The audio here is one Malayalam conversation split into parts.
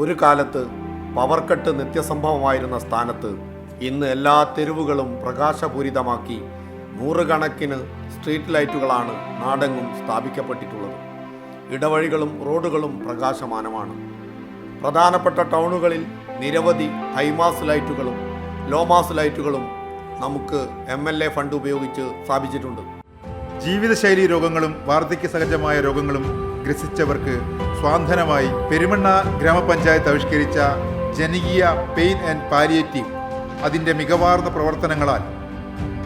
ഒരു കാലത്ത് പവർ കട്ട് നിത്യസംഭവമായിരുന്ന സ്ഥാനത്ത് ഇന്ന് എല്ലാ തെരുവുകളും പ്രകാശപൂരിതമാക്കി നൂറുകണക്കിന് സ്ട്രീറ്റ് ലൈറ്റുകളാണ് നാടെങ്ങും സ്ഥാപിക്കപ്പെട്ടിട്ടുള്ളത്. ഇടവഴികളും റോഡുകളും പ്രകാശമാനമാണ്. പ്രധാനപ്പെട്ട ടൗണുകളിൽ നിരവധി ഹൈമാസ് ലൈറ്റുകളും ലോമാസ് ലൈറ്റുകളും നമുക്ക് MLA ഫണ്ട് ഉപയോഗിച്ച് സ്ഥാപിച്ചിട്ടുണ്ട്. ജീവിതശൈലി രോഗങ്ങളും വാർദ്ധക്യ സഹജമായ രോഗങ്ങളും ഗ്രസിച്ചവർക്ക് സ്വാന്തനമായി പെരുമണ്ണ ഗ്രാമപഞ്ചായത്ത് ആവിഷ്കരിച്ച ജനകീയ പെയിൻ ആൻഡ് പാലിയേറ്റീവ് അതിൻ്റെ മികവാർന്ന പ്രവർത്തനങ്ങളാൽ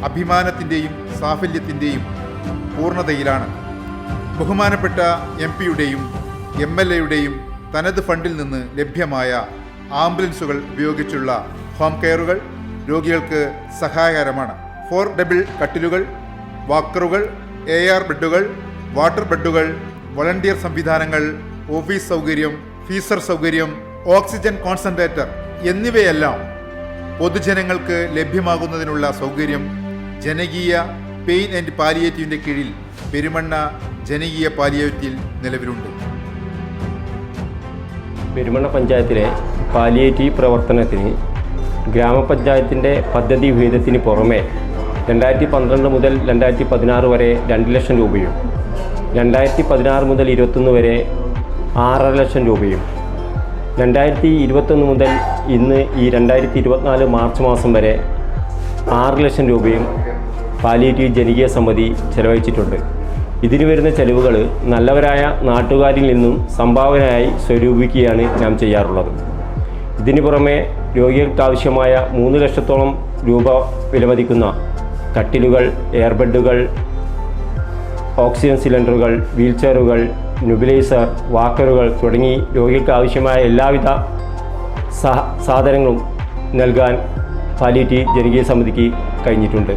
അഭിമാനത്തിൻ്റെയും സാഫല്യത്തിൻ്റെയും പൂർണ്ണതയിലാണ്. ബഹുമാനപ്പെട്ട MP-യുടെയും MLA-യുടെയും തനത് ഫണ്ടിൽ നിന്ന് ലഭ്യമായ ആംബുലൻസുകൾ ഉപയോഗിച്ചുള്ള ഹോം കെയറുകൾ രോഗികൾക്ക് സഹായകരമാണ്. 4 കട്ടിലുകൾ, വാക്കറുകൾ, AR ബെഡുകൾ, വാട്ടർ ബെഡുകൾ, വളണ്ടിയർ സംവിധാനങ്ങൾ, ഓഫീസ് സൗകര്യം, ഫീസർ സൗകര്യം, ഓക്സിജൻ കോൺസെൻട്രേറ്റർ എന്നിവയെല്ലാം പൊതുജനങ്ങൾക്ക് ലഭ്യമാകുന്നതിനുള്ള സൗകര്യം ജനകീയ പെയിൻ ആൻഡ് പാലിയേറ്റീവിൻ്റെ കീഴിൽ പെരുമണ്ണ ജനകീയ പാലിയേറ്റീവിൽ നിലവിലുണ്ട്. പെരുമണ്ണ പഞ്ചായത്തിലെ പാലിയേറ്റീവ് പ്രവർത്തനത്തിന് ഗ്രാമപഞ്ചായത്തിൻ്റെ പദ്ധതി വിഹിതത്തിന് പുറമെ 2012 മുതൽ 2016 വരെ 2 ലക്ഷം രൂപയും 2016 മുതൽ 21 വരെ 6.5 ലക്ഷം രൂപയും 2021 മുതൽ ഇന്ന് ഈ 2024 മാർച്ച് മാസം വരെ 6 ലക്ഷം രൂപയും പാലിയേറ്റീവ് ജനകീയ സമിതി ചെലവഴിച്ചിട്ടുണ്ട്. ഇതിന് വരുന്ന ചെലവുകൾ നല്ലവരായ നാട്ടുകാരിൽ നിന്നും സംഭാവനയായി സ്വരൂപിക്കുകയാണ് നാം ചെയ്യാറുള്ളത്. ഇതിനു പുറമെ രോഗികൾക്ക് ആവശ്യമായ 3 ലക്ഷത്തോളം രൂപ വിലമതിക്കുന്ന കട്ടിലുകൾ, എയർബെഡുകൾ, ഓക്സിജൻ സിലിണ്ടറുകൾ, വീൽചെയറുകൾ, നെബുലൈസർ, വാക്കറുകൾ തുടങ്ങി രോഗികൾക്ക് ആവശ്യമായ എല്ലാവിധ സാധനങ്ങളും നൽകാൻ പാലിയേറ്റീവ് ജനകീയ സമിതിക്ക് കഴിഞ്ഞിട്ടുണ്ട്.